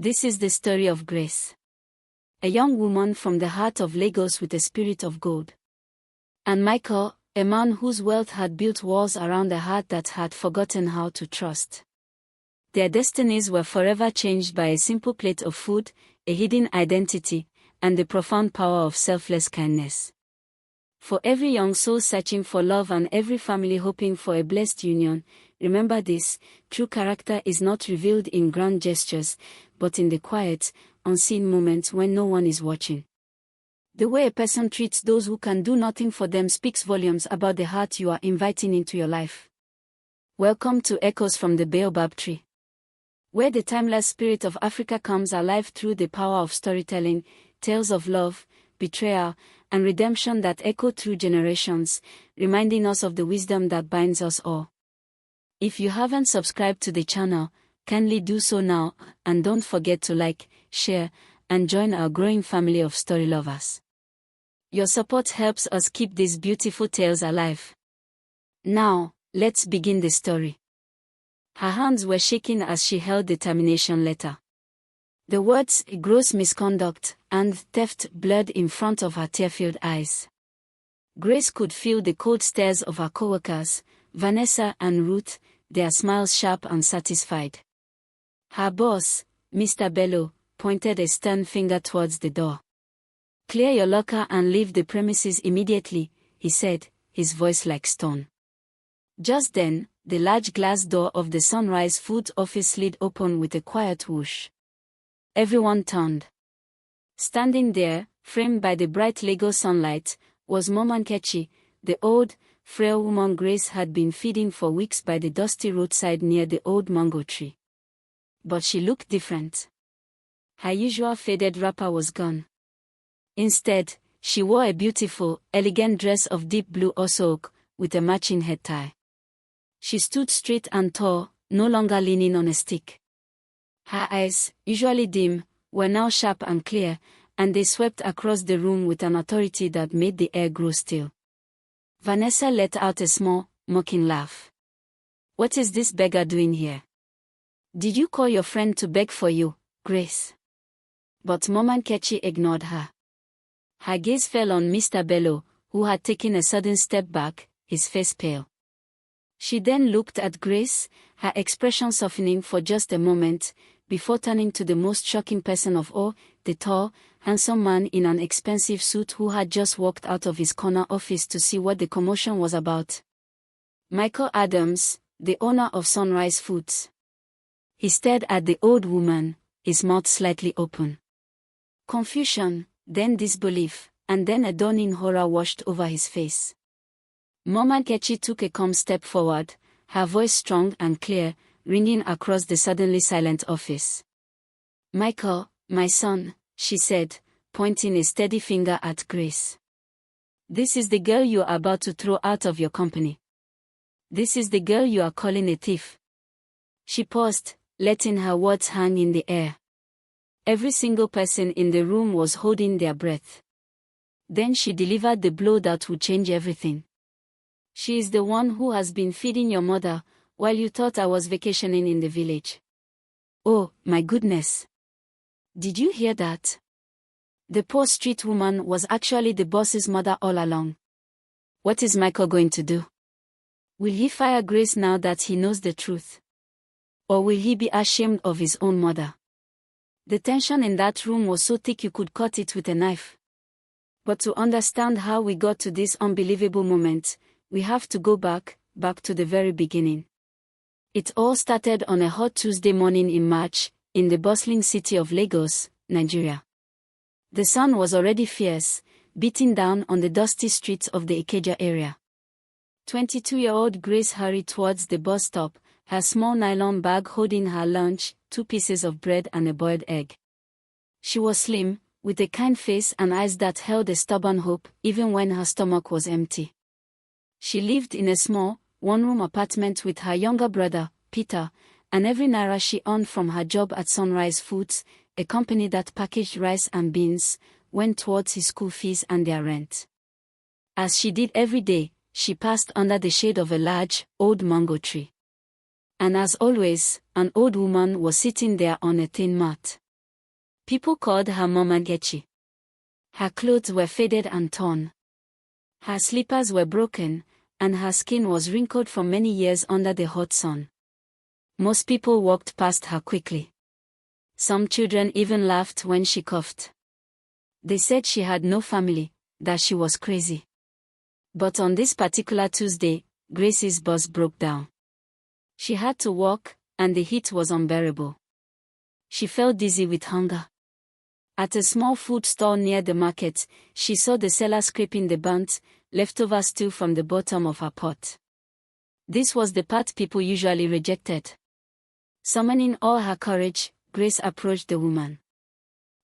This is the story of Grace, a young woman from the heart of Lagos with a spirit of gold. And Michael, a man whose wealth had built walls around a heart that had forgotten how to trust. Their destinies were forever changed by a simple plate of food, a hidden identity, and the profound power of selfless kindness. For every young soul searching for love and every family hoping for a blessed union, remember this: true character is not revealed in grand gestures, but in the quiet, unseen moments when no one is watching. The way a person treats those who can do nothing for them speaks volumes about the heart you are inviting into your life. Welcome to Echoes from the Baobab Tree, where the timeless spirit of Africa comes alive through the power of storytelling, tales of love, betrayal, and redemption that echo through generations, reminding us of the wisdom that binds us all. If you haven't subscribed to the channel, kindly do so now, and don't forget to like, share, and join our growing family of story lovers. Your support helps us keep these beautiful tales alive. Now, let's begin the story. Her hands were shaking as she held the termination letter. The words "gross misconduct" and "theft" blurred in front of her tear-filled eyes. Grace could feel the cold stares of her co-workers, Vanessa and Ruth, their smiles sharp and satisfied. Her boss, Mr. Bello, pointed a stern finger towards the door. "Clear your locker and leave the premises immediately," he said, his voice like stone. Just then, the large glass door of the Sunrise Foods office slid open with a quiet whoosh. Everyone turned. Standing there, framed by the bright Lagos sunlight, was Mama Nkechi, the old, frail woman Grace had been feeding for weeks by the dusty roadside near the old mango tree. But she looked different. Her usual faded wrapper was gone. Instead, she wore a beautiful, elegant dress of deep blue osook, with a matching head tie. She stood straight and tall, no longer leaning on a stick. Her eyes, usually dim, were now sharp and clear, and they swept across the room with an authority that made the air grow still. Vanessa let out a small, mocking laugh. "What is this beggar doing here? Did you call your friend to beg for you, Grace?" But Mama Nkechi ignored her. Her gaze fell on Mr. Bello, who had taken a sudden step back, his face pale. She then looked at Grace, her expression softening for just a moment, before turning to the most shocking person of all, the tall, handsome man in an expensive suit who had just walked out of his corner office to see what the commotion was about. Michael Adams, the owner of Sunrise Foods. He stared at the old woman, his mouth slightly open. Confusion, then disbelief, and then a dawning horror washed over his face. Mama Nkechi took a calm step forward, her voice strong and clear, ringing across the suddenly silent office. "Michael, my son," she said, pointing a steady finger at Grace. "This is the girl you are about to throw out of your company. This is the girl you are calling a thief." She paused, letting her words hang in the air. Every single person in the room was holding their breath. Then she delivered the blow that would change everything. "She is the one who has been feeding your mother, while you thought I was vacationing in the village." "Oh, my goodness. Did you hear that? The poor street woman was actually the boss's mother all along. What is Michael going to do? Will he fire Grace now that he knows the truth? Or will he be ashamed of his own mother?" The tension in that room was so thick you could cut it with a knife. But to understand how we got to this unbelievable moment, we have to go back to the very beginning. It all started on a hot Tuesday morning in March, in the bustling city of Lagos, Nigeria. The sun was already fierce, beating down on the dusty streets of the Ikeja area. 22-year-old Grace hurried towards the bus stop, her small nylon bag holding her lunch, 2 pieces of bread and a boiled egg. She was slim, with a kind face and eyes that held a stubborn hope, even when her stomach was empty. She lived in a small, one-room apartment with her younger brother, Peter, and every naira she earned from her job at Sunrise Foods, a company that packaged rice and beans, went towards his school fees and their rent. As she did every day, she passed under the shade of a large, old mango tree. And as always, an old woman was sitting there on a thin mat. People called her Mama Getchi. Her clothes were faded and torn. Her slippers were broken, and her skin was wrinkled from many years under the hot sun. Most people walked past her quickly. Some children even laughed when she coughed. They said she had no family, that she was crazy. But on this particular Tuesday, Grace's bus broke down. She had to walk, and the heat was unbearable. She felt dizzy with hunger. At a small food stall near the market, she saw the seller scraping the burnt, leftover stew from the bottom of her pot. This was the part people usually rejected. Summoning all her courage, Grace approached the woman.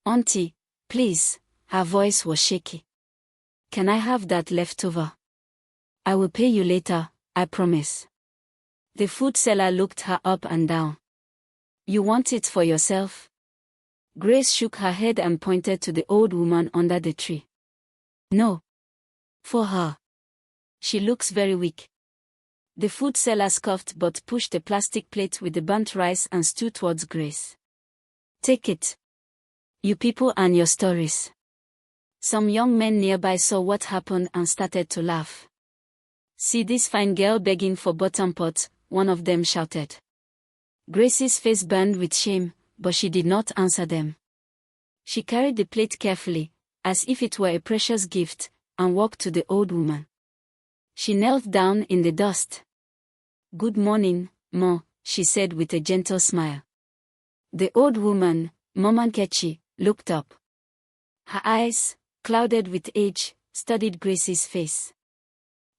"Auntie, please," her voice was shaky. "Can I have that leftover? I will pay you later, I promise." The food seller looked her up and down. "You want it for yourself?" Grace shook her head and pointed to the old woman under the tree. "No. For her. She looks very weak." The food seller scoffed but pushed the plastic plate with the burnt rice and stew towards Grace. "Take it. You people and your stories." Some young men nearby saw what happened and started to laugh. "See this fine girl begging for bottom pot," one of them shouted. Grace's face burned with shame, but she did not answer them. She carried the plate carefully, as if it were a precious gift, and walked to the old woman. She knelt down in the dust. "Good morning, Ma," she said with a gentle smile. The old woman, Mama Getchi, looked up. Her eyes, clouded with age, studied Grace's face.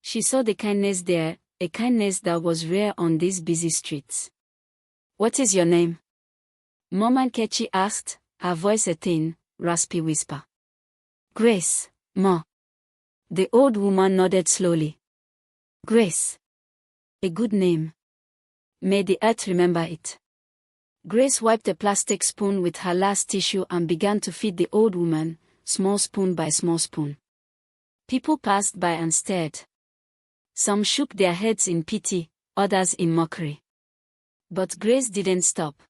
She saw the kindness there, a kindness that was rare on these busy streets. "What is your name?" Mama Getchi asked, her voice a thin, raspy whisper. "Grace, Ma." The old woman nodded slowly. "Grace. A good name. May the earth remember it." Grace wiped a plastic spoon with her last tissue and began to feed the old woman, small spoon by small spoon. People passed by and stared. Some shook their heads in pity, others in mockery. But Grace didn't stop.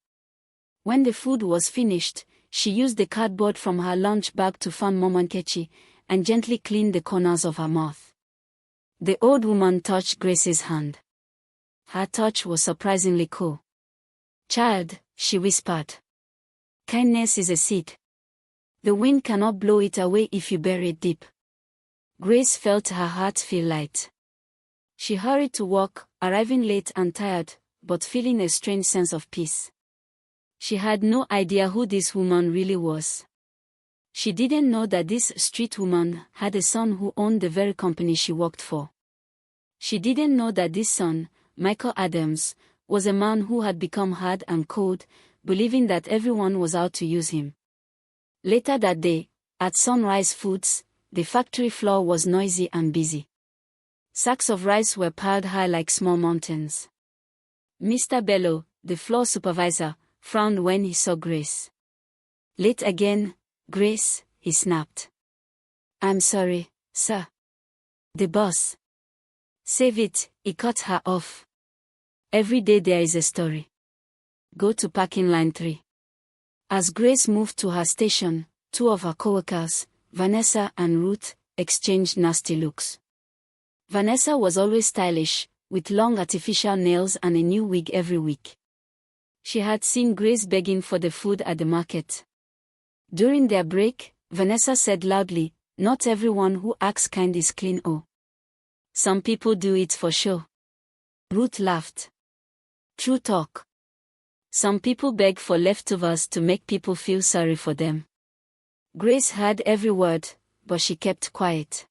When the food was finished, she used the cardboard from her lunch bag to fan Mama Getchi and gently cleaned the corners of her mouth. The old woman touched Grace's hand. Her touch was surprisingly cool. "Child," she whispered. "Kindness is a seed. The wind cannot blow it away if you bury it deep." Grace felt her heart feel light. She hurried to work, arriving late and tired, but feeling a strange sense of peace. She had no idea who this woman really was. She didn't know that this street woman had a son who owned the very company she worked for. She didn't know that this son, Michael Adams, was a man who had become hard and cold, believing that everyone was out to use him. Later that day, at Sunrise Foods, the factory floor was noisy and busy. Sacks of rice were piled high like small mountains. Mr. Bello, the floor supervisor, frowned when he saw Grace. "Late again, Grace," he snapped. "I'm sorry, sir." "The boss." "Save it," he cut her off. "Every day there is a story. Go to parking line 3. As Grace moved to her station, two of her coworkers, Vanessa and Ruth, exchanged nasty looks. Vanessa was always stylish, with long artificial nails and a new wig every week. She had seen Grace begging for the food at the market. During their break, Vanessa said loudly, "Not everyone who acts kind is clean. Oh. Some people do it for show." Ruth laughed. "True talk. Some people beg for leftovers to make people feel sorry for them." Grace heard every word, but she kept quiet.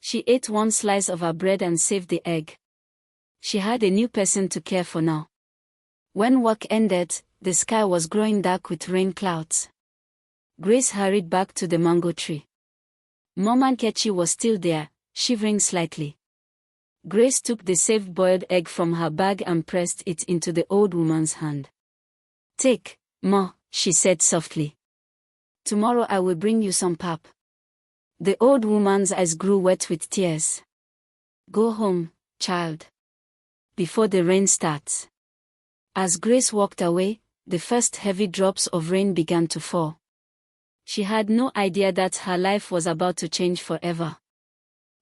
She ate one slice of her bread and saved the egg. She had a new person to care for now. When work ended, the sky was growing dark with rain clouds. Grace hurried back to the mango tree. Mama Getchi was still there, shivering slightly. Grace took the saved boiled egg from her bag and pressed it into the old woman's hand. "Take, Ma," she said softly. "Tomorrow I will bring you some pap." The old woman's eyes grew wet with tears. "Go home, child. Before the rain starts." As Grace walked away, the first heavy drops of rain began to fall. She had no idea that her life was about to change forever.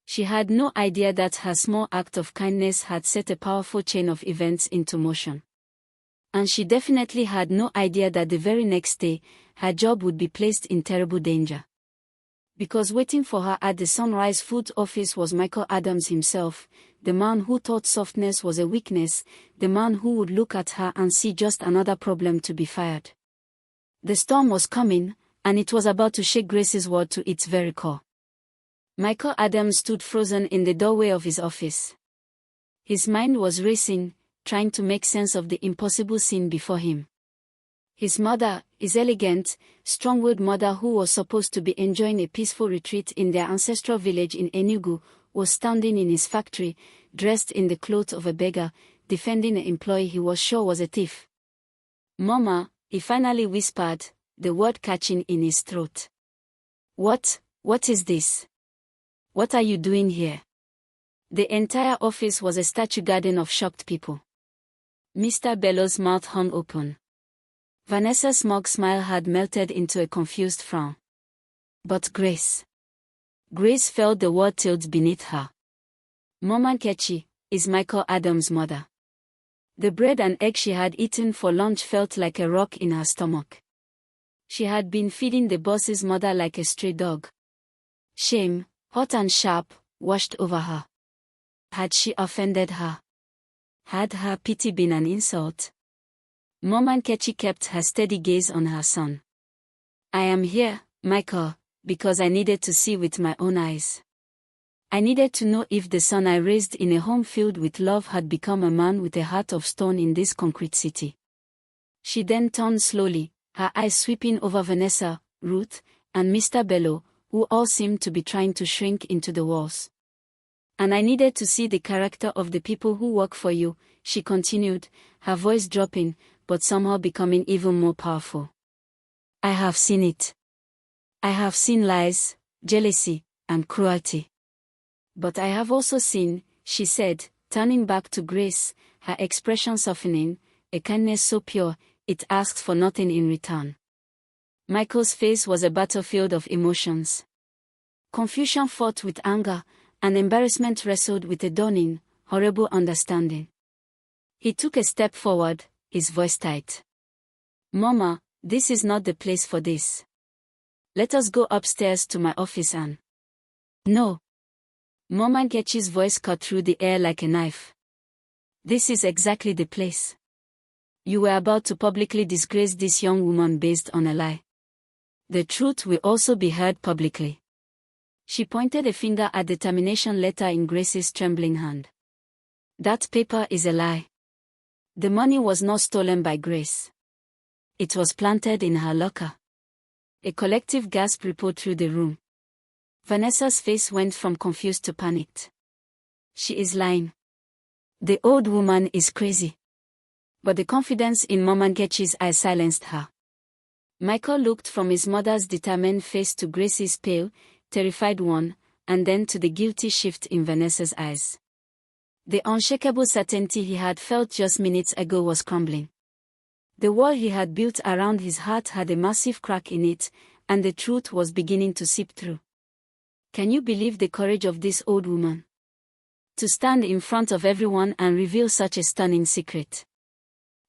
She had no idea that her small act of kindness had set a powerful chain of events into motion. And she definitely had no idea that the very next day, her job would be placed in terrible danger. Because waiting for her at the Sunrise Foods office was Michael Adams himself, the man who thought softness was a weakness, the man who would look at her and see just another problem to be fired. The storm was coming, and it was about to shake Grace's world to its very core. Michael Adams stood frozen in the doorway of his office. His mind was racing, trying to make sense of the impossible scene before him. His mother, his elegant, strong-willed mother who was supposed to be enjoying a peaceful retreat in their ancestral village in Enugu, was standing in his factory, dressed in the clothes of a beggar, defending an employee he was sure was a thief. "Mama," he finally whispered, the word catching in his throat. What is this? What are you doing here?" The entire office was a statue garden of shocked people. Mr. Bellow's mouth hung open. Vanessa's smug smile had melted into a confused frown. But Grace felt the world tilt beneath her. Mama Nkechi is Michael Adams' mother. The bread and egg she had eaten for lunch felt like a rock in her stomach. She had been feeding the boss's mother like a stray dog. Shame, hot and sharp, washed over her. Had she offended her? Had her pity been an insult? Mama Nkechi kept her steady gaze on her son. "I am here, Michael, because I needed to see with my own eyes. I needed to know if the son I raised in a home filled with love had become a man with a heart of stone in this concrete city." She then turned slowly, her eyes sweeping over Vanessa, Ruth, and Mr. Bello, who all seemed to be trying to shrink into the walls. "And I needed to see the character of the people who work for you," she continued, her voice dropping, but somehow becoming even more powerful. "I have seen it. I have seen lies, jealousy, and cruelty. But I have also seen," she said, turning back to Grace, her expression softening, "a kindness so pure, it asks for nothing in return." Michael's face was a battlefield of emotions. Confusion fought with anger, and embarrassment wrestled with a dawning, horrible understanding. He took a step forward, his voice tight. "Mama, this is not the place for this. Let us go upstairs to my office and—" "No." Mama Nkechi's voice cut through the air like a knife. "This is exactly the place. You were about to publicly disgrace this young woman based on a lie. The truth will also be heard publicly." She pointed a finger at the termination letter in Grace's trembling hand. "That paper is a lie. The money was not stolen by Grace. It was planted in her locker." A collective gasp rippled through the room. Vanessa's face went from confused to panicked. "She is lying. The old woman is crazy." But the confidence in Mama Nkechi's eyes silenced her. Michael looked from his mother's determined face to Grace's pale, terrified one, and then to the guilty shift in Vanessa's eyes. The unshakable certainty he had felt just minutes ago was crumbling. The wall he had built around his heart had a massive crack in it, and the truth was beginning to seep through. Can you believe the courage of this old woman? To stand in front of everyone and reveal such a stunning secret.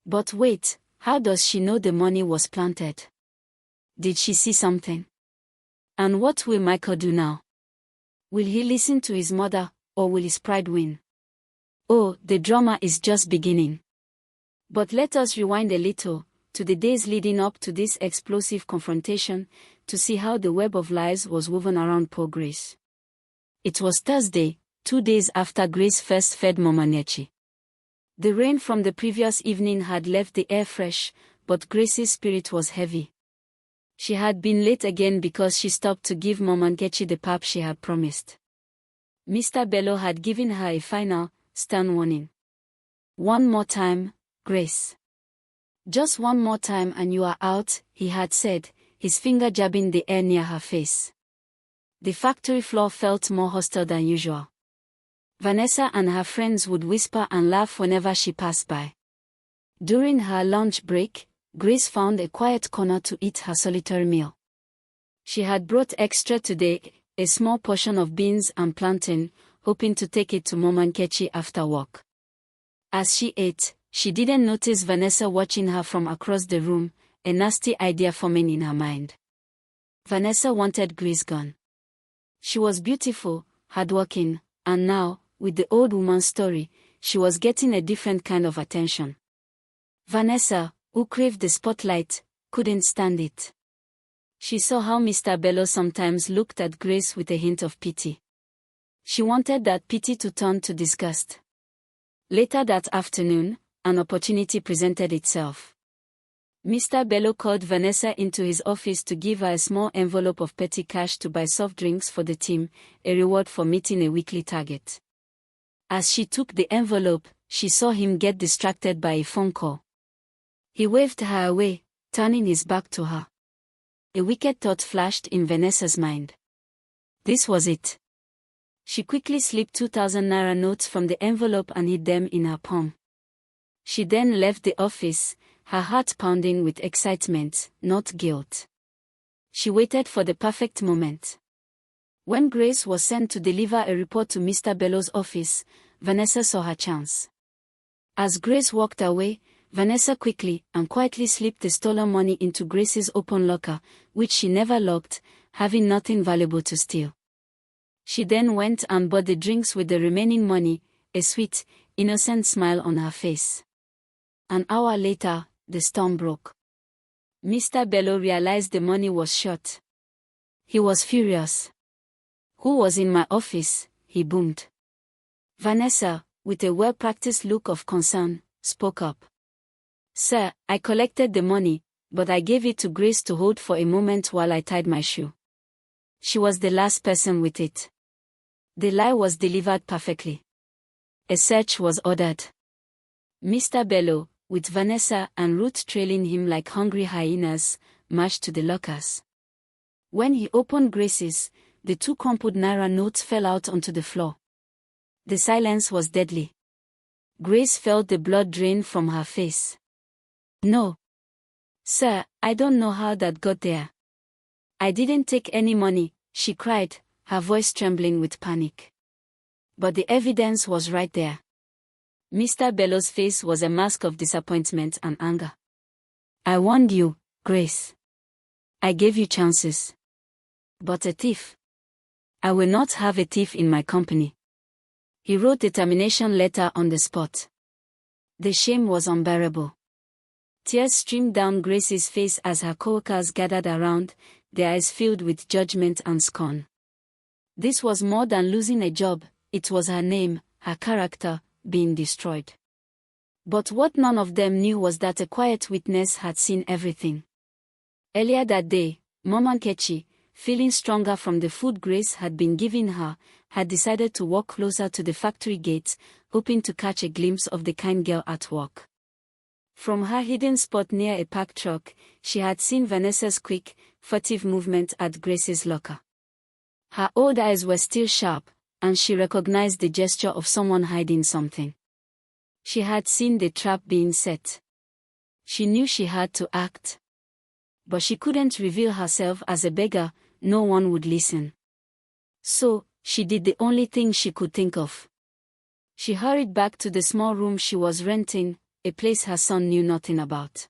But wait, how does she know the money was planted? Did she see something? And what will Michael do now? Will he listen to his mother, or will his pride win? Oh, the drama is just beginning. But let us rewind a little, to the days leading up to this explosive confrontation, to see how the web of lies was woven around poor Grace. It was Thursday, 2 days after Grace first fed Mama Nkechi. The rain from the previous evening had left the air fresh, but Grace's spirit was heavy. She had been late again because she stopped to give Mama Nkechi the pap she had promised. Mr. Bello had given her a final, stern warning. "One more time, Grace. Just one more time and you are out," he had said, his finger jabbing the air near her face. The factory floor felt more hostile than usual. Vanessa and her friends would whisper and laugh whenever she passed by. During her lunch break, Grace found a quiet corner to eat her solitary meal. She had brought extra today, a small portion of beans and plantain, hoping to take it to Mom Nkechi after work. As she ate, she didn't notice Vanessa watching her from across the room, a nasty idea forming in her mind. Vanessa wanted Grace gone. She was beautiful, hardworking, and now, with the old woman's story, she was getting a different kind of attention. Vanessa, who craved the spotlight, couldn't stand it. She saw how Mr. Bello sometimes looked at Grace with a hint of pity. She wanted that pity to turn to disgust. Later that afternoon, an opportunity presented itself. Mr. Bello called Vanessa into his office to give her a small envelope of petty cash to buy soft drinks for the team, a reward for meeting a weekly target. As she took the envelope, she saw him get distracted by a phone call. He waved her away, turning his back to her. A wicked thought flashed in Vanessa's mind. This was it. She quickly slipped 2,000 naira notes from the envelope and hid them in her palm. She then left the office, her heart pounding with excitement, not guilt. She waited for the perfect moment. When Grace was sent to deliver a report to Mr. Bello's office, Vanessa saw her chance. As Grace walked away, Vanessa quickly and quietly slipped the stolen money into Grace's open locker, which she never locked, having nothing valuable to steal. She then went and bought the drinks with the remaining money, a sweet, innocent smile on her face. An hour later, the storm broke. Mr. Bello realized the money was short. He was furious. "Who was in my office?" he boomed. Vanessa, with a well-practiced look of concern, spoke up. "Sir, I collected the money, but I gave it to Grace to hold for a moment while I tied my shoe. She was the last person with it." The lie was delivered perfectly. A search was ordered. Mr. Bello, with Vanessa and Ruth trailing him like hungry hyenas, marched to the lockers. When he opened Grace's, the 2 crumpled naira notes fell out onto the floor. The silence was deadly. Grace felt the blood drain from her face. "No. Sir, I don't know how that got there. I didn't take any money," she cried, her voice trembling with panic. But the evidence was right there. Mr. Bello's face was a mask of disappointment and anger. "I warned you, Grace. I gave you chances. But a thief. I will not have a thief in my company." He wrote the termination letter on the spot. The shame was unbearable. Tears streamed down Grace's face as her co-workers gathered around, their eyes filled with judgment and scorn. This was more than losing a job, it was her name, her character, being destroyed. But what none of them knew was that a quiet witness had seen everything. Earlier that day, Mom Nkechi, feeling stronger from the food Grace had been giving her, had decided to walk closer to the factory gates, hoping to catch a glimpse of the kind girl at work. From her hidden spot near a packed truck, she had seen Vanessa's quick, furtive movement at Grace's locker. Her old eyes were still sharp, and she recognized the gesture of someone hiding something. She had seen the trap being set. She knew she had to act. But she couldn't reveal herself as a beggar, no one would listen. So, she did the only thing she could think of. She hurried back to the small room she was renting, a place her son knew nothing about.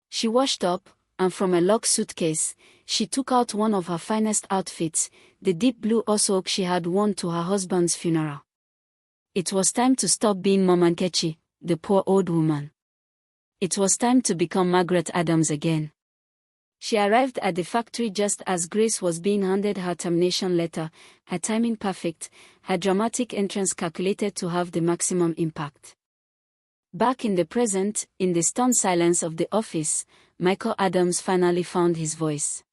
She washed up, and from a locked suitcase, she took out one of her finest outfits, the deep blue osook she had worn to her husband's funeral. It was time to stop being Mom Nkechi, the poor old woman. It was time to become Margaret Adams again. She arrived at the factory just as Grace was being handed her termination letter, her timing perfect, her dramatic entrance calculated to have the maximum impact. Back in the present, in the stunned silence of the office, Michael Adams finally found his voice.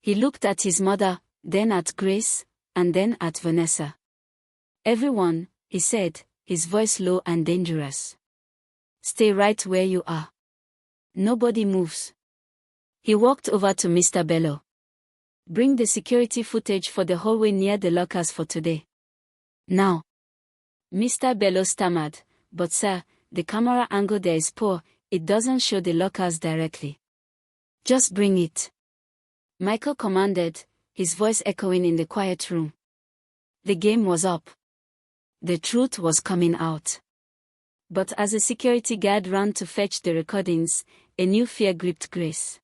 He looked at his mother, then at Grace, and then at Vanessa. "Everyone," he said, his voice low and dangerous. "Stay right where you are. Nobody moves." He walked over to Mr. Bello. "Bring the security footage for the hallway near the lockers for today. Now." Mr. Bello stammered, "But sir, the camera angle there is poor, it doesn't show the lockers directly." "Just bring it." Michael commanded, his voice echoing in the quiet room. The game was up. The truth was coming out. But as a security guard ran to fetch the recordings, a new fear gripped Grace.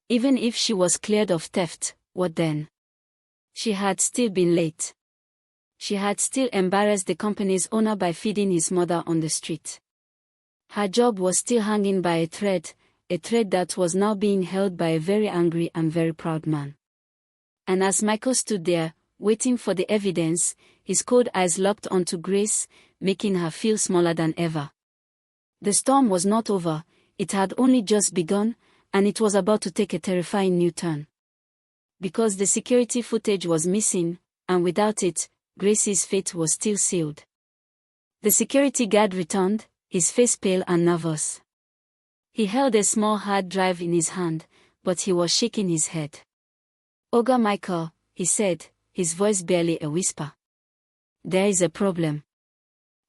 Even if she was cleared of theft, what then? She had still been late. She had still embarrassed the company's owner by feeding his mother on the street. Her job was still hanging by a thread that was now being held by a very angry and very proud man. And as Michael stood there, waiting for the evidence, his cold eyes locked onto Grace, making her feel smaller than ever. The storm was not over, it had only just begun, and it was about to take a terrifying new turn. Because the security footage was missing, and without it, Grace's fate was still sealed. The security guard returned, his face pale and nervous. He held a small hard drive in his hand, but he was shaking his head. "Ogre Michael," he said, his voice barely a whisper. "There is a problem.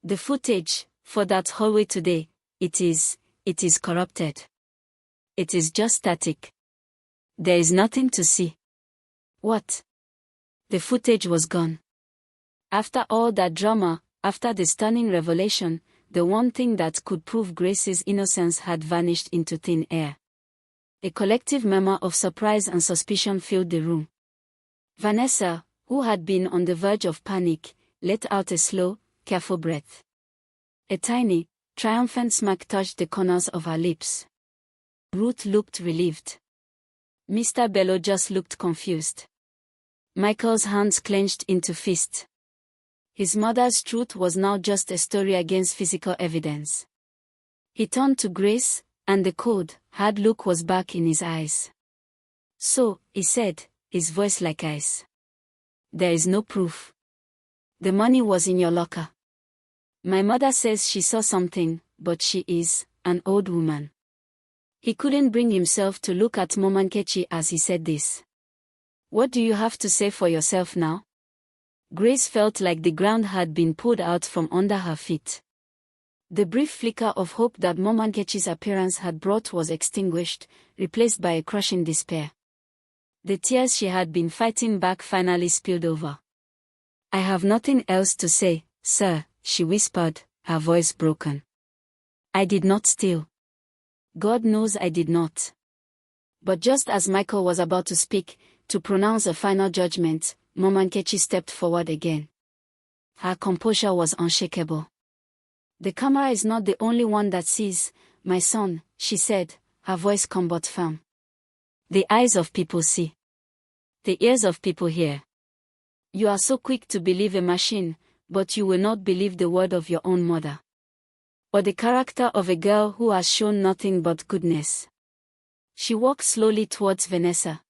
The footage, for that hallway today, it is corrupted. It is just static. There is nothing to see." "What?" "The footage was gone." After all that drama, after the stunning revelation, the one thing that could prove Grace's innocence had vanished into thin air. A collective murmur of surprise and suspicion filled the room. Vanessa, who had been on the verge of panic, let out a slow, careful breath. A tiny, triumphant smirk touched the corners of her lips. Ruth looked relieved. Mr. Bello just looked confused. Michael's hands clenched into fists. His mother's truth was now just a story against physical evidence. He turned to Grace, and the cold, hard look was back in his eyes. "So," he said, his voice like ice. "There is no proof. The money was in your locker. My mother says she saw something, but she is an old woman." He couldn't bring himself to look at Mama Nkechi as he said this. "What do you have to say for yourself now?" Grace felt like the ground had been pulled out from under her feet. The brief flicker of hope that Mama Nkechi's appearance had brought was extinguished, replaced by a crushing despair. The tears she had been fighting back finally spilled over. "I have nothing else to say, sir," she whispered, her voice broken. "I did not steal. God knows I did not." But just as Michael was about to speak, to pronounce a final judgment, Mama Nkechi stepped forward again. Her composure was unshakable. "The camera is not the only one that sees, my son," she said, her voice calm but firm. "The eyes of people see. The ears of people hear. You are so quick to believe a machine, but you will not believe the word of your own mother. Or the character of a girl who has shown nothing but goodness." She walked slowly towards Vanessa.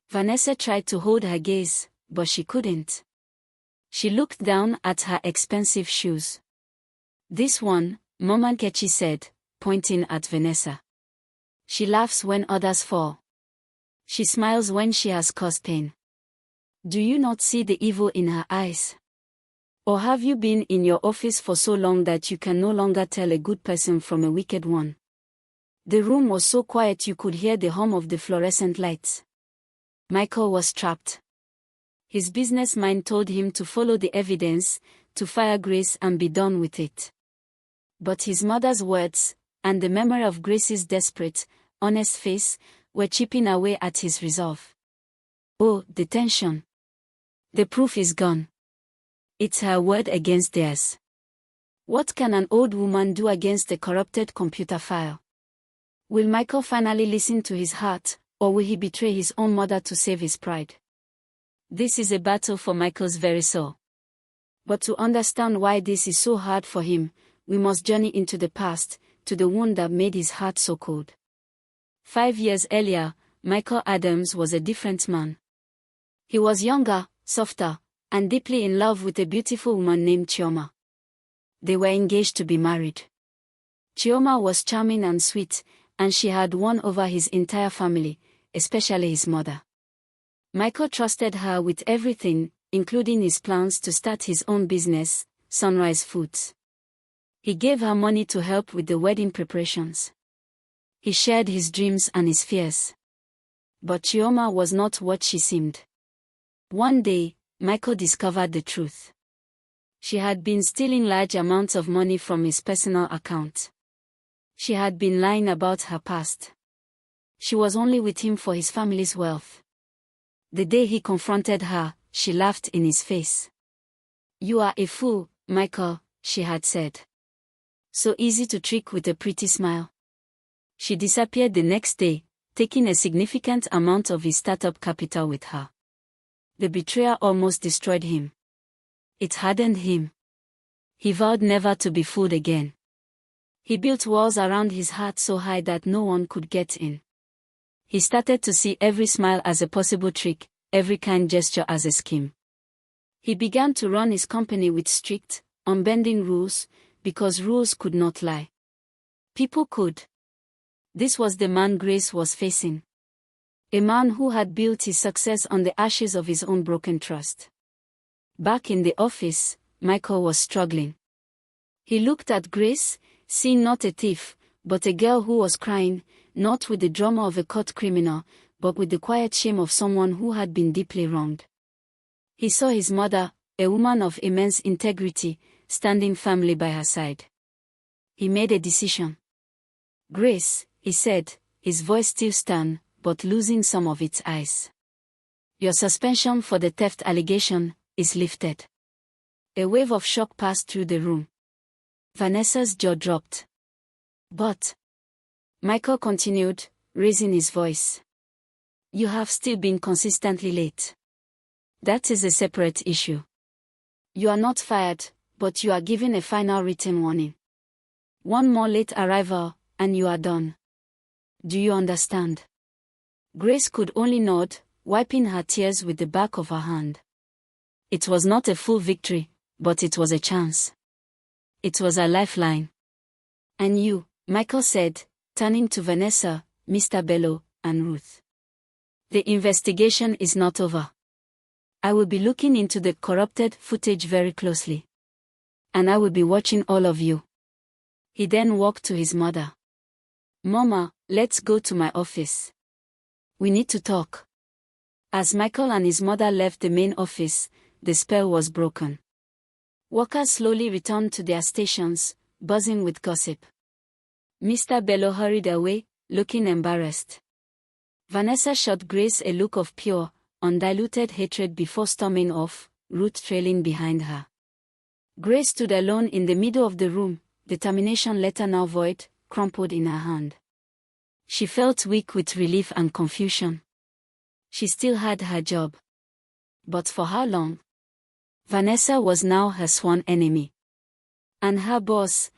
Vanessa tried to hold her gaze, but she couldn't. She looked down at her expensive shoes. "This one," Mama Nkechi said, pointing at Vanessa. "She laughs when others fall. She smiles when she has caused pain. Do you not see the evil in her eyes? Or have you been in your office for so long that you can no longer tell a good person from a wicked one?" The room was so quiet you could hear the hum of the fluorescent lights. Michael was trapped. His business mind told him to follow the evidence, to fire Grace and be done with it. But his mother's words, and the memory of Grace's desperate, honest face, were chipping away at his resolve. Oh, the tension. The proof is gone. It's her word against theirs. What can an old woman do against a corrupted computer file? Will Michael finally listen to his heart, or will he betray his own mother to save his pride? This is a battle for Michael's very soul. But to understand why this is so hard for him, we must journey into the past, to the wound that made his heart so cold. 5 years earlier, Michael Adams was a different man. He was younger, softer, and deeply in love with a beautiful woman named Chioma. They were engaged to be married. Chioma was charming and sweet, and she had won over his entire family, especially his mother. Michael trusted her with everything, including his plans to start his own business, Sunrise Foods. He gave her money to help with the wedding preparations. He shared his dreams and his fears. But Chioma was not what she seemed. One day, Michael discovered the truth. She had been stealing large amounts of money from his personal account. She had been lying about her past. She was only with him for his family's wealth. The day he confronted her, she laughed in his face. "You are a fool, Michael," she had said. "So easy to trick with a pretty smile." She disappeared the next day, taking a significant amount of his startup capital with her. The betrayal almost destroyed him. It hardened him. He vowed never to be fooled again. He built walls around his heart so high that no one could get in. He started to see every smile as a possible trick, every kind gesture as a scheme. He began to run his company with strict, unbending rules, because rules could not lie. People could. This was the man Grace was facing. A man who had built his success on the ashes of his own broken trust. Back in the office, Michael was struggling. He looked at Grace, seeing not a thief, but a girl who was crying, not with the drama of a caught criminal, but with the quiet shame of someone who had been deeply wronged. He saw his mother, a woman of immense integrity, standing firmly by her side. He made a decision. "Grace," he said, his voice still stern, but losing some of its ice. "Your suspension for the theft allegation is lifted." A wave of shock passed through the room. Vanessa's jaw dropped. "But," Michael continued, raising his voice, "you have still been consistently late. That is a separate issue. You are not fired, but you are given a final written warning. One more late arrival, and you are done. Do you understand?" Grace could only nod, wiping her tears with the back of her hand. It was not a full victory, but it was a chance. It was a lifeline. "And you," Michael said, turning to Vanessa, Mr. Bello, and Ruth. "The investigation is not over. I will be looking into the corrupted footage very closely. And I will be watching all of you." He then walked to his mother. "Mama, let's go to my office. We need to talk." As Michael and his mother left the main office, the spell was broken. Workers slowly returned to their stations, buzzing with gossip. Mr. Bello hurried away, looking embarrassed. Vanessa shot Grace a look of pure, undiluted hatred before storming off, Ruth trailing behind her. Grace stood alone in the middle of the room, the termination letter now void, crumpled in her hand. She felt weak with relief and confusion. She still had her job. But for how long? Vanessa was now her sworn enemy. And her boss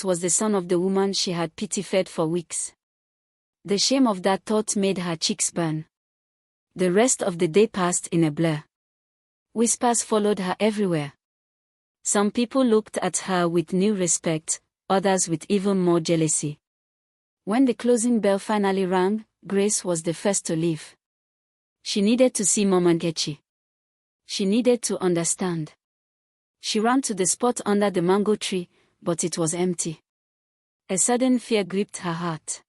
was the son of the woman she had pity-fed for weeks. The shame of that thought made her cheeks burn. The rest of the day passed in a blur. Whispers followed her everywhere. Some people looked at her with new respect, others with even more jealousy. When the closing bell finally rang, Grace was the first to leave. She needed to see Mama Nkechi. She needed to understand. She ran to the spot under the mango tree, but it was empty. A sudden fear gripped her heart.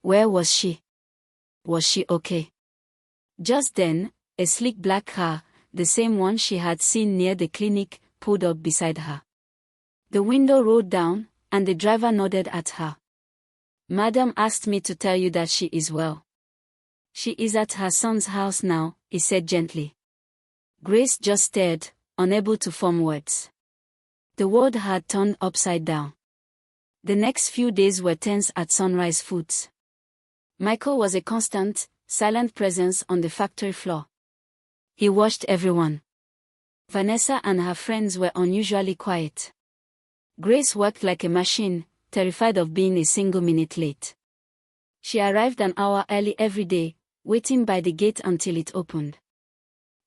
Where was she? Was she okay? Just then, a sleek black car, the same one she had seen near the clinic, pulled up beside her. The window rolled down, and the driver nodded at her. "Madam asked me to tell you that she is well. She is at her son's house now," he said gently. Grace just stared, unable to form words. The world had turned upside down. The next few days were tense at Sunrise Foods. Michael was a constant, silent presence on the factory floor. He watched everyone. Vanessa and her friends were unusually quiet. Grace worked like a machine, terrified of being a single minute late. She arrived an hour early every day, waiting by the gate until it opened.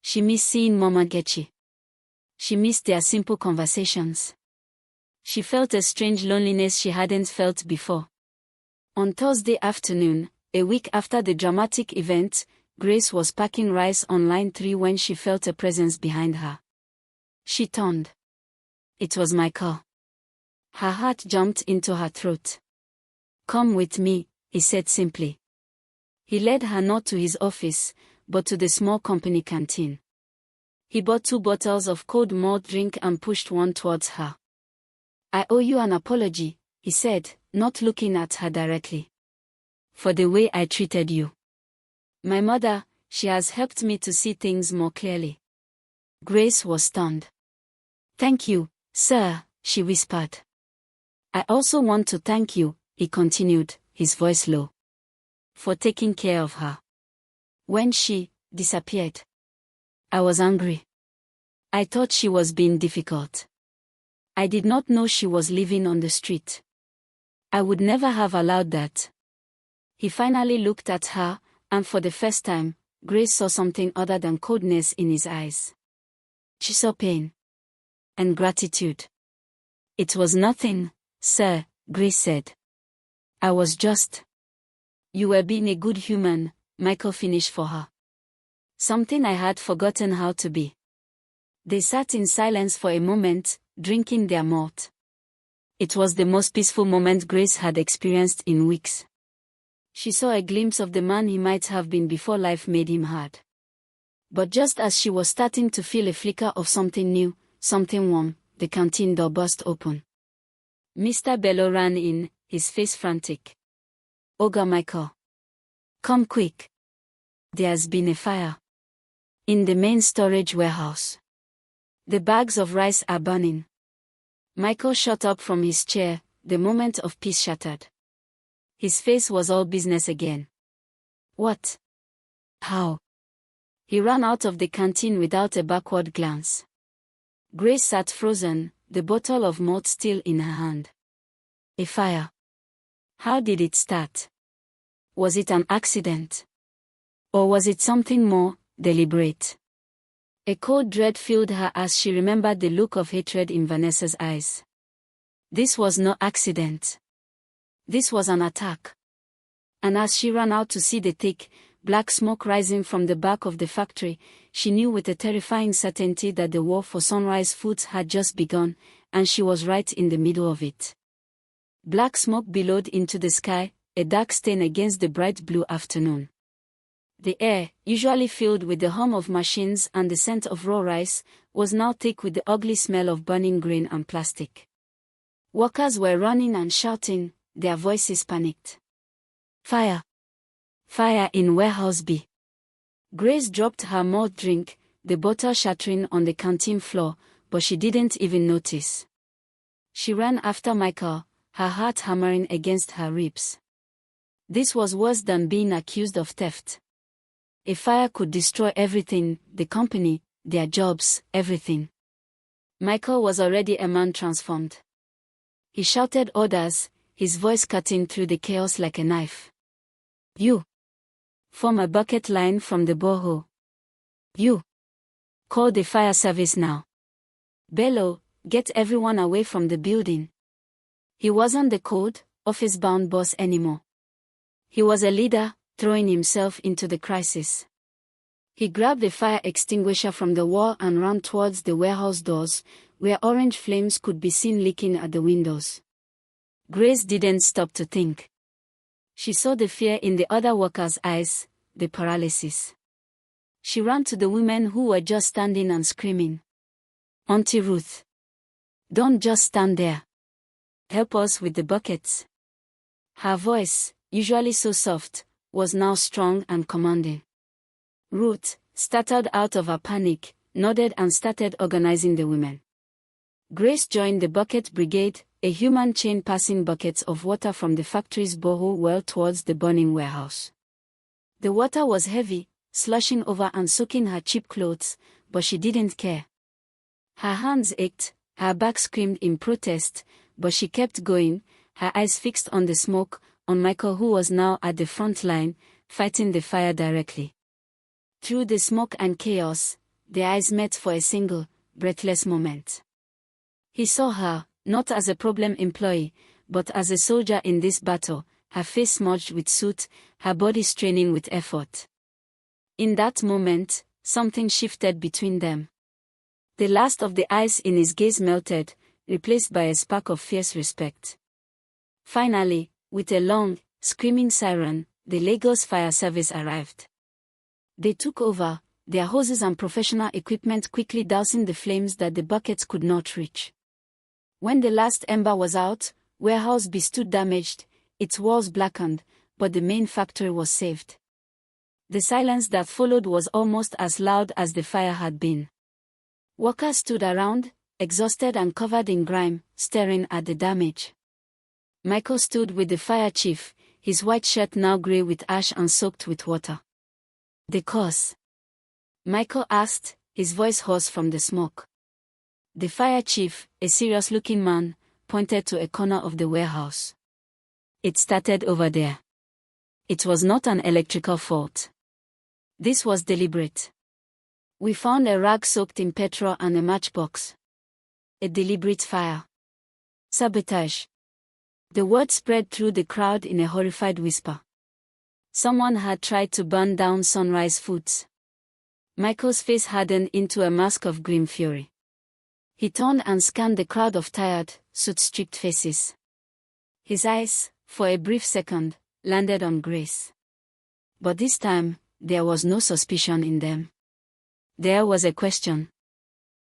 She missed seeing Mama Nkechi. She missed their simple conversations. She felt a strange loneliness she hadn't felt before. On Thursday afternoon, a week after the dramatic event, Grace was packing rice on line 3 when she felt a presence behind her. She turned. It was Michael. Her heart jumped into her throat. "Come with me," he said simply. He led her not to his office, but to the small company canteen. He bought 2 bottles of cold malt drink and pushed one towards her. "I owe you an apology," he said, not looking at her directly. "For the way I treated you. My mother, she has helped me to see things more clearly." Grace was stunned. "Thank you, sir," she whispered. "I also want to thank you," he continued, his voice low, "for taking care of her when she disappeared. I was angry. I thought she was being difficult. I did not know she was living on the street. I would never have allowed that." He finally looked at her, and for the first time, Grace saw something other than coldness in his eyes. She saw pain and gratitude. "It was nothing, sir," Grace said. "I was just—" "You were being a good human," Michael finished for her. "Something I had forgotten how to be." They sat in silence for a moment, drinking their malt. It was the most peaceful moment Grace had experienced in weeks. She saw a glimpse of the man he might have been before life made him hard. But just as she was starting to feel a flicker of something new, something warm, the canteen door burst open. Mr. Bello ran in, his face frantic. "Ogre Michael. Come quick. There's been a fire in the main storage warehouse. The bags of rice are burning." Michael shot up from his chair, the moment of peace shattered. His face was all business again. "What? How?" He ran out of the canteen without a backward glance. Grace sat frozen, the bottle of malt still in her hand. "A fire. How did it start? Was it an accident? Or was it something more deliberate?" A cold dread filled her as she remembered the look of hatred in Vanessa's eyes. This was no accident. This was an attack. And as she ran out to see the thick, black smoke rising from the back of the factory, she knew with a terrifying certainty that the war for Sunrise Foods had just begun, and she was right in the middle of it. Black smoke billowed into the sky, a dark stain against the bright blue afternoon. The air, usually filled with the hum of machines and the scent of raw rice, was now thick with the ugly smell of burning grain and plastic. Workers were running and shouting, their voices panicked. "Fire! Fire in Warehouse B." Grace dropped her malt drink, the bottle shattering on the canteen floor, but she didn't even notice. She ran after Michael, her heart hammering against her ribs. This was worse than being accused of theft. A fire could destroy everything, the company, their jobs, everything. Michael was already a man transformed. He shouted orders, his voice cutting through the chaos like a knife. "You! Form a bucket line from the borehole. You! Call the fire service now. Bello, get everyone away from the building." He wasn't the cold, office-bound boss anymore. He was a leader, throwing himself into the crisis. He grabbed the fire extinguisher from the wall and ran towards the warehouse doors, where orange flames could be seen leaking at the windows. Grace didn't stop to think. She saw the fear in the other workers' eyes, the paralysis. She ran to the women who were just standing and screaming. "Auntie Ruth. Don't just stand there. Help us with the buckets." Her voice, usually so soft, was now strong and commanding. Ruth, startled out of her panic, nodded and started organizing the women. Grace joined the bucket brigade, a human chain passing buckets of water from the factory's borehole well towards the burning warehouse. The water was heavy, sloshing over and soaking her cheap clothes, but she didn't care. Her hands ached, her back screamed in protest, but she kept going, her eyes fixed on the smoke, on Michael, who was now at the front line, fighting the fire directly. Through the smoke and chaos, their eyes met for a single, breathless moment. He saw her, not as a problem employee, but as a soldier in this battle, her face smudged with soot, her body straining with effort. In that moment, something shifted between them. The last of the ice in his gaze melted, replaced by a spark of fierce respect. Finally, with a long, screaming siren, the Lagos Fire Service arrived. They took over, their hoses and professional equipment quickly dousing the flames that the buckets could not reach. When the last ember was out, warehouse B stood damaged, its walls blackened, but the main factory was saved. The silence that followed was almost as loud as the fire had been. Workers stood around, exhausted and covered in grime, staring at the damage. Michael stood with the fire chief, his white shirt now grey with ash and soaked with water. "The cause?" Michael asked, his voice hoarse from the smoke. The fire chief, a serious-looking man, pointed to a corner of the warehouse. "It started over there. It was not an electrical fault. This was deliberate. We found a rag soaked in petrol and a matchbox. A deliberate fire. Sabotage." The word spread through the crowd in a horrified whisper. Someone had tried to burn down Sunrise Foods. Michael's face hardened into a mask of grim fury. He turned and scanned the crowd of tired, soot-streaked faces. His eyes, for a brief second, landed on Grace. But this time, there was no suspicion in them. There was a question.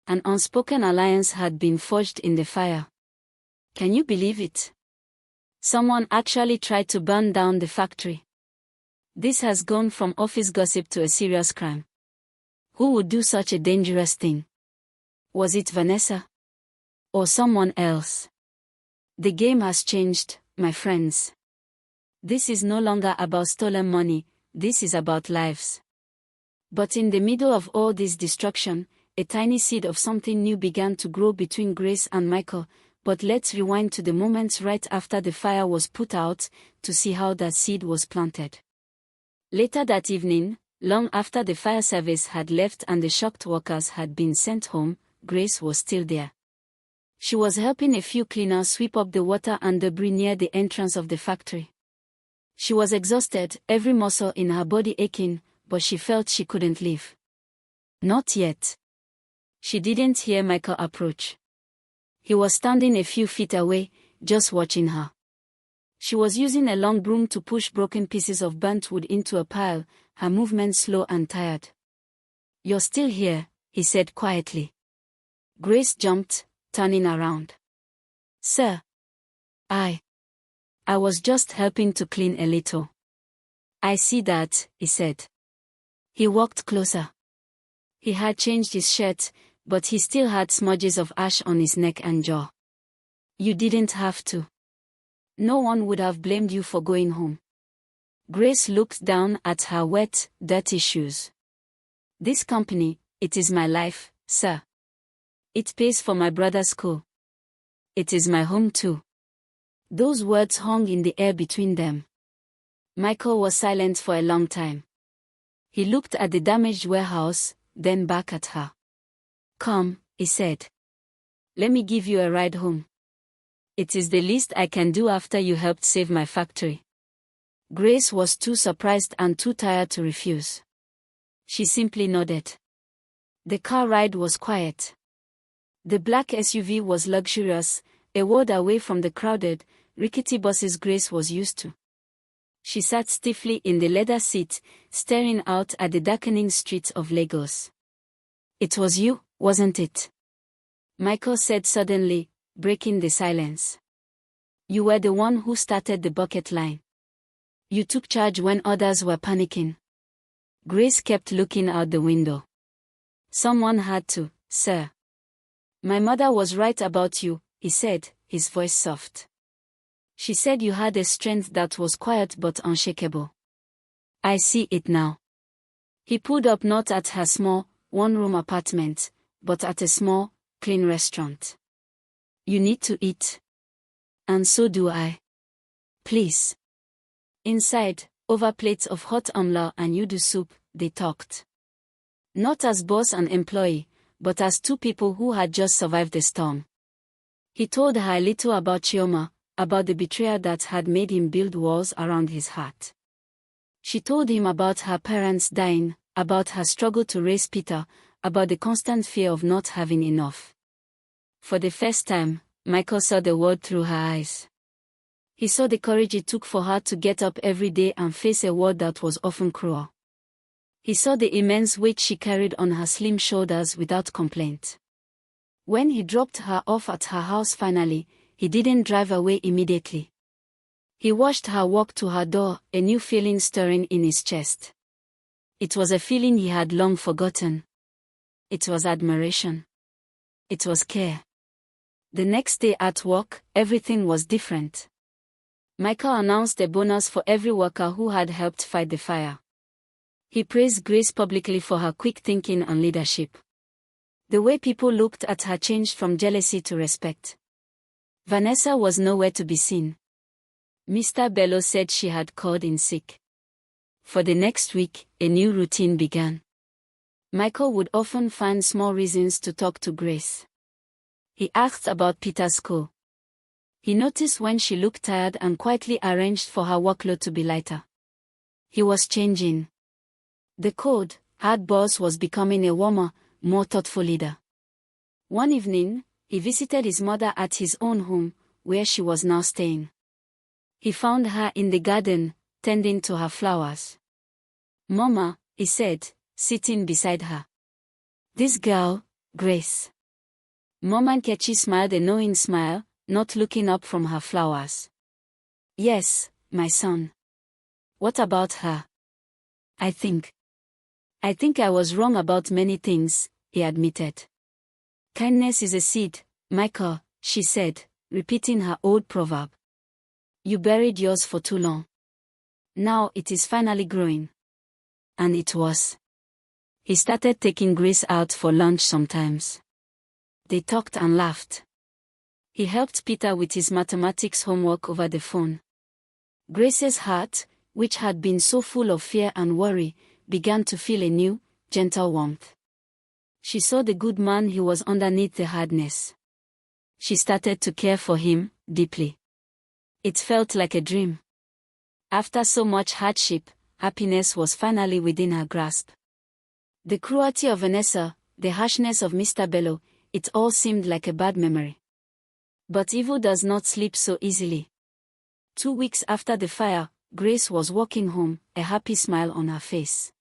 An unspoken alliance had been forged in the fire. Can you believe it? Someone actually tried to burn down the factory. This has gone from office gossip to a serious crime. Who would do such a dangerous thing? Was it Vanessa? Or someone else? The game has changed, my friends. This is no longer about stolen money, this is about lives. But in the middle of all this destruction, a tiny seed of something new began to grow between Grace and Michael. But let's rewind to the moments right after the fire was put out, to see how that seed was planted. Later that evening, long after the fire service had left and the shocked workers had been sent home, Grace was still there. She was helping a few cleaners sweep up the water and debris near the entrance of the factory. She was exhausted, every muscle in her body aching, but she felt she couldn't leave. Not yet. She didn't hear Michael approach. He was standing a few feet away, just watching her. She was using a long broom to push broken pieces of burnt wood into a pile, her movements slow and tired. "You're still here," he said quietly. Grace jumped, turning around. "Sir. I was just helping to clean a little." "I see that," he said. He walked closer. He had changed his shirt, but he still had smudges of ash on his neck and jaw. "You didn't have to. No one would have blamed you for going home." Grace looked down at her wet, dirty shoes. "This company, it is my life, sir. It pays for my brother's school. It is my home too." Those words hung in the air between them. Michael was silent for a long time. He looked at the damaged warehouse, then back at her. "Come," he said. "Let me give you a ride home. It is the least I can do after you helped save my factory." Grace was too surprised and too tired to refuse. She simply nodded. The car ride was quiet. The black SUV was luxurious, a ward away from the crowded, rickety buses Grace was used to. She sat stiffly in the leather seat, staring out at the darkening streets of Lagos. "It was you, wasn't it?" Michael said suddenly, breaking the silence. "You were the one who started the bucket line. You took charge when others were panicking." Grace kept looking out the window. "Someone had to, sir." "My mother was right about you," he said, his voice soft. "She said you had a strength that was quiet but unshakable. I see it now." He pulled up not at her small, one-room apartment, but at a small, clean restaurant. "You need to eat. And so do I. Please." Inside, over plates of hot amla and yudu soup, they talked. Not as boss and employee, but as two people who had just survived the storm. He told her a little about Chioma, about the betrayal that had made him build walls around his heart. She told him about her parents dying, about her struggle to raise Peter, about the constant fear of not having enough. For the first time, Michael saw the world through her eyes. He saw the courage it took for her to get up every day and face a world that was often cruel. He saw the immense weight she carried on her slim shoulders without complaint. When he dropped her off at her house finally, he didn't drive away immediately. He watched her walk to her door, a new feeling stirring in his chest. It was a feeling he had long forgotten. It was admiration. It was care. The next day at work, everything was different. Michael announced a bonus for every worker who had helped fight the fire. He praised Grace publicly for her quick thinking and leadership. The way people looked at her changed from jealousy to respect. Vanessa was nowhere to be seen. Mr. Bello said she had called in sick. For the next week, a new routine began. Michael would often find small reasons to talk to Grace. He asked about Peter's school. He noticed when she looked tired and quietly arranged for her workload to be lighter. He was changing. The cold, hard boss was becoming a warmer, more thoughtful leader. One evening, he visited his mother at his own home, where she was now staying. He found her in the garden, tending to her flowers. "Mama," he said, sitting beside her. "This girl, Grace." Mama Nkechi smiled a knowing smile, not looking up from her flowers. "Yes, my son. What about her?" I think I was wrong about many things," he admitted. "Kindness is a seed, Michael," she said, repeating her old proverb. "You buried yours for too long. Now it is finally growing." And it was. He started taking Grace out for lunch sometimes. They talked and laughed. He helped Peter with his mathematics homework over the phone. Grace's heart, which had been so full of fear and worry, began to feel a new, gentle warmth. She saw the good man he was underneath the hardness. She started to care for him, deeply. It felt like a dream. After so much hardship, happiness was finally within her grasp. The cruelty of Vanessa, the harshness of Mr. Bello, it all seemed like a bad memory. But evil does not sleep so easily. 2 weeks after the fire, Grace was walking home, a happy smile on her face.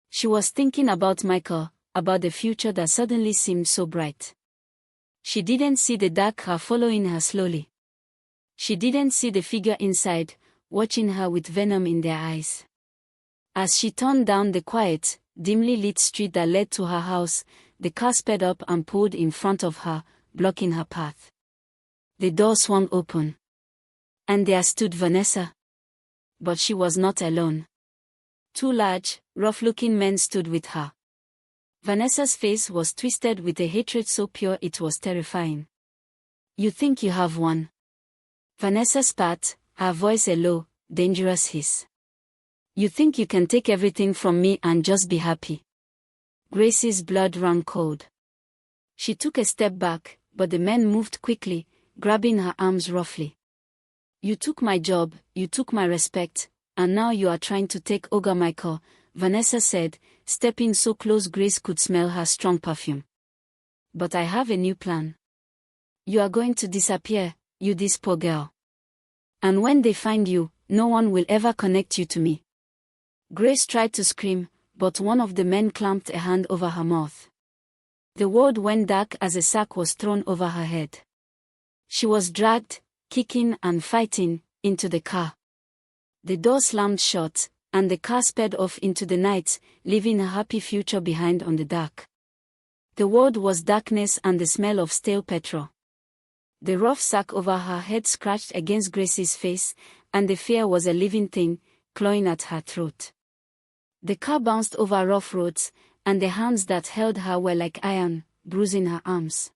She was thinking about Michael, about the future that suddenly seemed so bright. She didn't see the dark car following her slowly. She didn't see the figure inside, watching her with venom in their eyes. As she turned down the quiet, dimly lit street that led to her house, the car sped up and pulled in front of her, blocking her path. The door swung open. And there stood Vanessa. But she was not alone. 2 large, rough-looking men stood with her. Vanessa's face was twisted with a hatred so pure it was terrifying. "You think you have won?" Vanessa spat, her voice a low, dangerous hiss. "You think you can take everything from me and just be happy?" Grace's blood ran cold. She took a step back, but the men moved quickly, grabbing her arms roughly. "You took my job, you took my respect, and now you are trying to take Ogre Michael," Vanessa said, stepping so close Grace could smell her strong perfume. "But I have a new plan. You are going to disappear, you this poor girl. And when they find you, no one will ever connect you to me." Grace tried to scream, but one of the men clamped a hand over her mouth. The world went dark as a sack was thrown over her head. She was dragged, kicking and fighting, into the car. The door slammed shut, and the car sped off into the night, leaving a happy future behind on the dark. The world was darkness and the smell of stale petrol. The rough sack over her head scratched against Grace's face, and the fear was a living thing, clawing at her throat. The car bounced over rough roads, and the hands that held her were like iron, bruising her arms.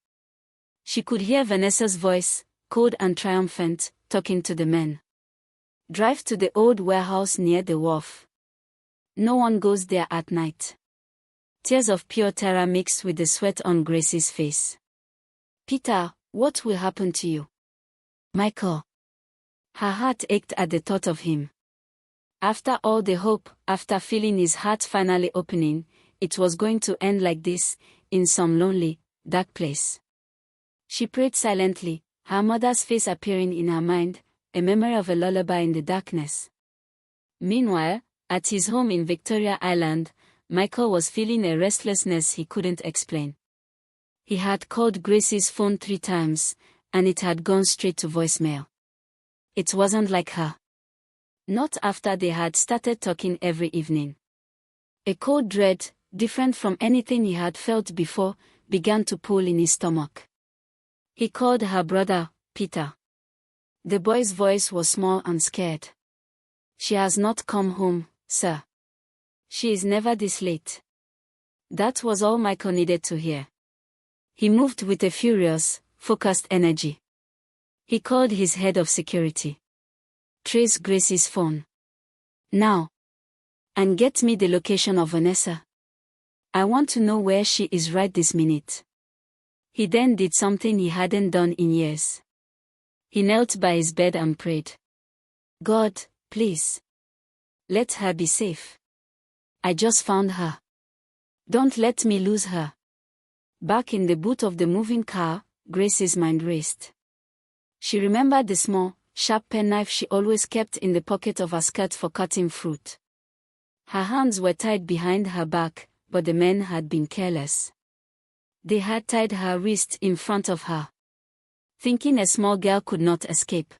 She could hear Vanessa's voice, cold and triumphant, talking to the men. "Drive to the old warehouse near the wharf. No one goes there at night." Tears of pure terror mixed with the sweat on Grace's face. "Peter, what will happen to you?" "Michael." Her heart ached at the thought of him. After all the hope, after feeling his heart finally opening, it was going to end like this, in some lonely, dark place. She prayed silently, her mother's face appearing in her mind, a memory of a lullaby in the darkness. Meanwhile, at his home in Victoria Island, Michael was feeling a restlessness he couldn't explain. He had called Grace's phone 3 times, and it had gone straight to voicemail. It wasn't like her. Not after they had started talking every evening. A cold dread, different from anything he had felt before, began to pull in his stomach. He called her brother, Peter. The boy's voice was small and scared. "She has not come home, sir. She is never this late." That was all Michael needed to hear. He moved with a furious, focused energy. He called his head of security. "Trace Grace's phone. Now. And get me the location of Vanessa. I want to know where she is right this minute." He then did something he hadn't done in years. He knelt by his bed and prayed. "God, please. Let her be safe. I just found her. Don't let me lose her." Back in the boot of the moving car, Grace's mind raced. She remembered the small, sharp penknife she always kept in the pocket of her skirt for cutting fruit. Her hands were tied behind her back, but the men had been careless. They had tied her wrist in front of her, thinking a small girl could not escape.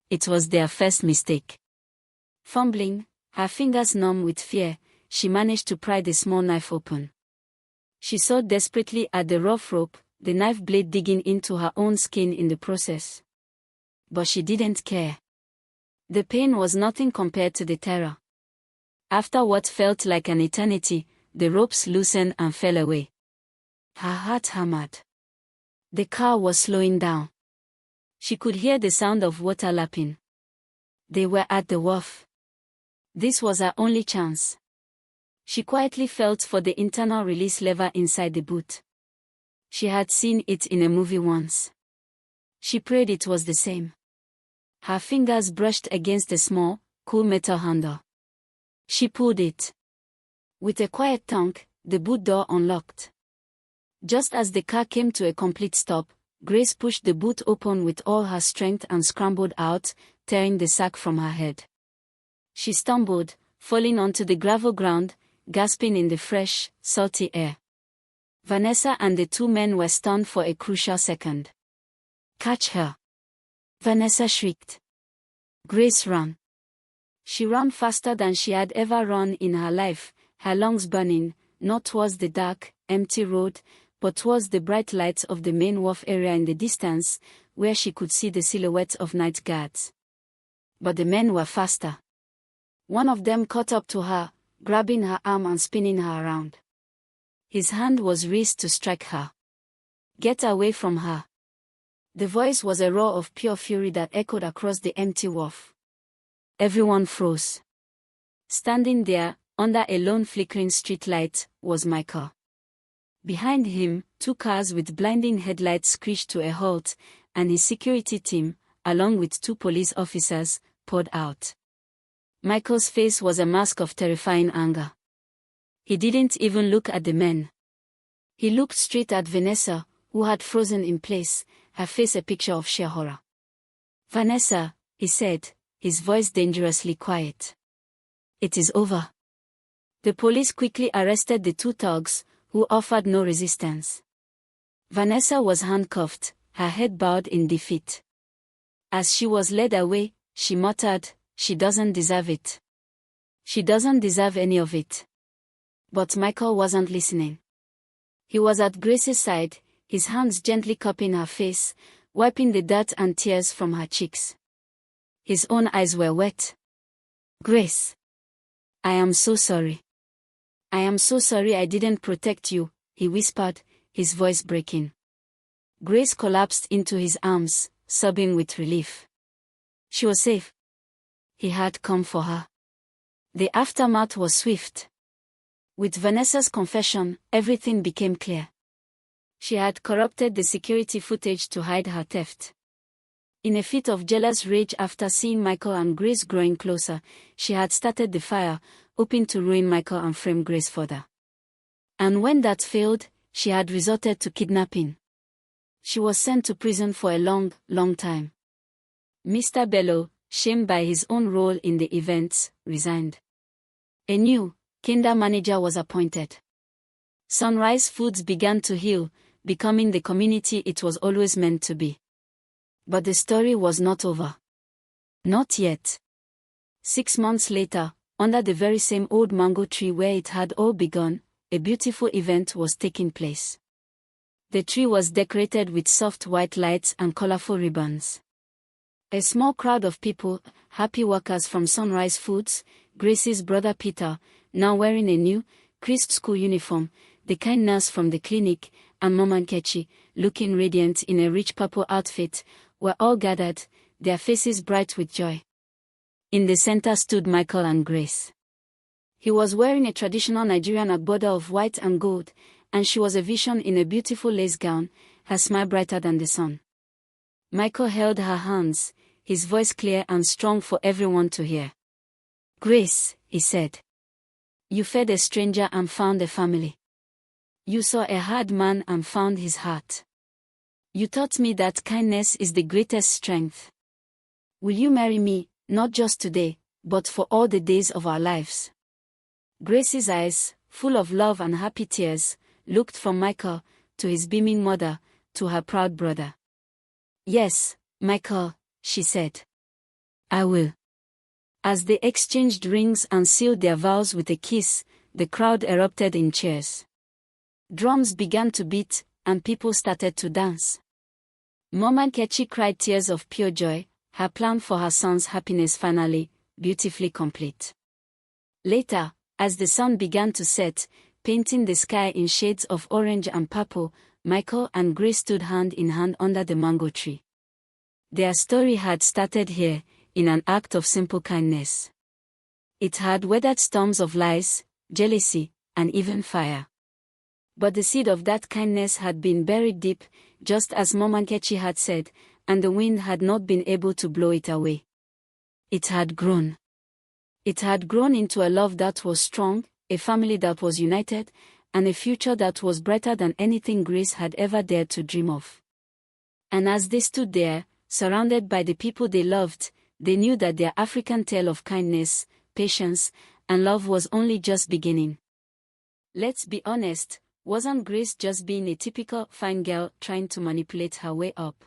It was their first mistake. Fumbling, her fingers numb with fear, she managed to pry the small knife open. She sawed desperately at the rough rope, the knife blade digging into her own skin in the process. But she didn't care. The pain was nothing compared to the terror. After what felt like an eternity, the ropes loosened and fell away. Her heart hammered. The car was slowing down. She could hear the sound of water lapping. They were at the wharf. This was her only chance. She quietly felt for the internal release lever inside the boot. She had seen it in a movie once. She prayed it was the same. Her fingers brushed against the small, cool metal handle. She pulled it. With a quiet thunk, the boot door unlocked. Just as the car came to a complete stop, Grace pushed the boot open with all her strength and scrambled out, tearing the sack from her head. She stumbled, falling onto the gravel ground, gasping in the fresh, salty air. Vanessa and the 2 men were stunned for a crucial second. "Catch her!" Vanessa shrieked. Grace ran. She ran faster than she had ever run in her life, her lungs burning, not towards the dark, empty road, but towards the bright lights of the main wharf area in the distance, where she could see the silhouettes of night guards. But the men were faster. One of them caught up to her, grabbing her arm and spinning her around. His hand was raised to strike her. "Get away from her." The voice was a roar of pure fury that echoed across the empty wharf. Everyone froze. Standing there, under a lone flickering streetlight, was Michael. Behind him, 2 cars with blinding headlights screeched to a halt, and his security team, along with 2 police officers, poured out. Michael's face was a mask of terrifying anger. He didn't even look at the men. He looked straight at Vanessa, who had frozen in place, her face a picture of sheer horror. "Vanessa," he said, his voice dangerously quiet. "It is over." The police quickly arrested the 2 thugs, who offered no resistance. Vanessa was handcuffed, her head bowed in defeat. As she was led away, she muttered, "She doesn't deserve it. She doesn't deserve any of it." But Michael wasn't listening. He was at Grace's side, his hands gently cupping her face, wiping the dirt and tears from her cheeks. His own eyes were wet. "Grace. I am so sorry. I am so sorry I didn't protect you," he whispered, his voice breaking. Grace collapsed into his arms, sobbing with relief. She was safe. He had come for her. The aftermath was swift. With Vanessa's confession, everything became clear. She had corrupted the security footage to hide her theft. In a fit of jealous rage after seeing Michael and Grace growing closer, she had started the fire, hoping to ruin Michael and frame Grace further. And when that failed, she had resorted to kidnapping. She was sent to prison for a long, long time. Mr. Bello, shamed by his own role in the events, resigned. A new kinder manager was appointed. Sunrise Foods began to heal, becoming the community it was always meant to be. But the story was not over. Not yet. 6 months later, under the very same old mango tree where it had all begun, a beautiful event was taking place. The tree was decorated with soft white lights and colorful ribbons. A small crowd of people, happy workers from Sunrise Foods, Grace's brother Peter, now wearing a new, crisp school uniform, the kind nurse from the clinic, and Mama Nkechi, looking radiant in a rich purple outfit, were all gathered, their faces bright with joy. In the center stood Michael and Grace. He was wearing a traditional Nigerian agbada of white and gold, and she was a vision in a beautiful lace gown, her smile brighter than the sun. Michael held her hands, his voice clear and strong for everyone to hear. "Grace," he said. "You fed a stranger and found a family. You saw a hard man and found his heart. You taught me that kindness is the greatest strength. Will you marry me, not just today, but for all the days of our lives?" Grace's eyes, full of love and happy tears, looked from Michael, to his beaming mother, to her proud brother. "Yes, Michael," she said. "I will." As they exchanged rings and sealed their vows with a kiss, the crowd erupted in cheers. Drums began to beat, and people started to dance. Mama Nkechi cried tears of pure joy, her plan for her son's happiness finally, beautifully complete. Later, as the sun began to set, painting the sky in shades of orange and purple, Michael and Grace stood hand in hand under the mango tree. Their story had started here, in an act of simple kindness. It had weathered storms of lies, jealousy, and even fire. But the seed of that kindness had been buried deep, just as Mama Nkechi had said, and the wind had not been able to blow it away. It had grown. It had grown into a love that was strong, a family that was united, and a future that was brighter than anything Grace had ever dared to dream of. And as they stood there, surrounded by the people they loved, they knew that their African tale of kindness, patience, and love was only just beginning. Let's be honest, wasn't Grace just being a typical fine girl trying to manipulate her way up?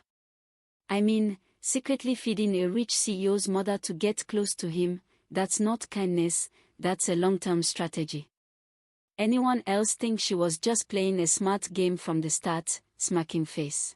I mean, secretly feeding a rich CEO's mother to get close to him, that's not kindness, that's a long-term strategy. Anyone else think she was just playing a smart game from the start, smacking face?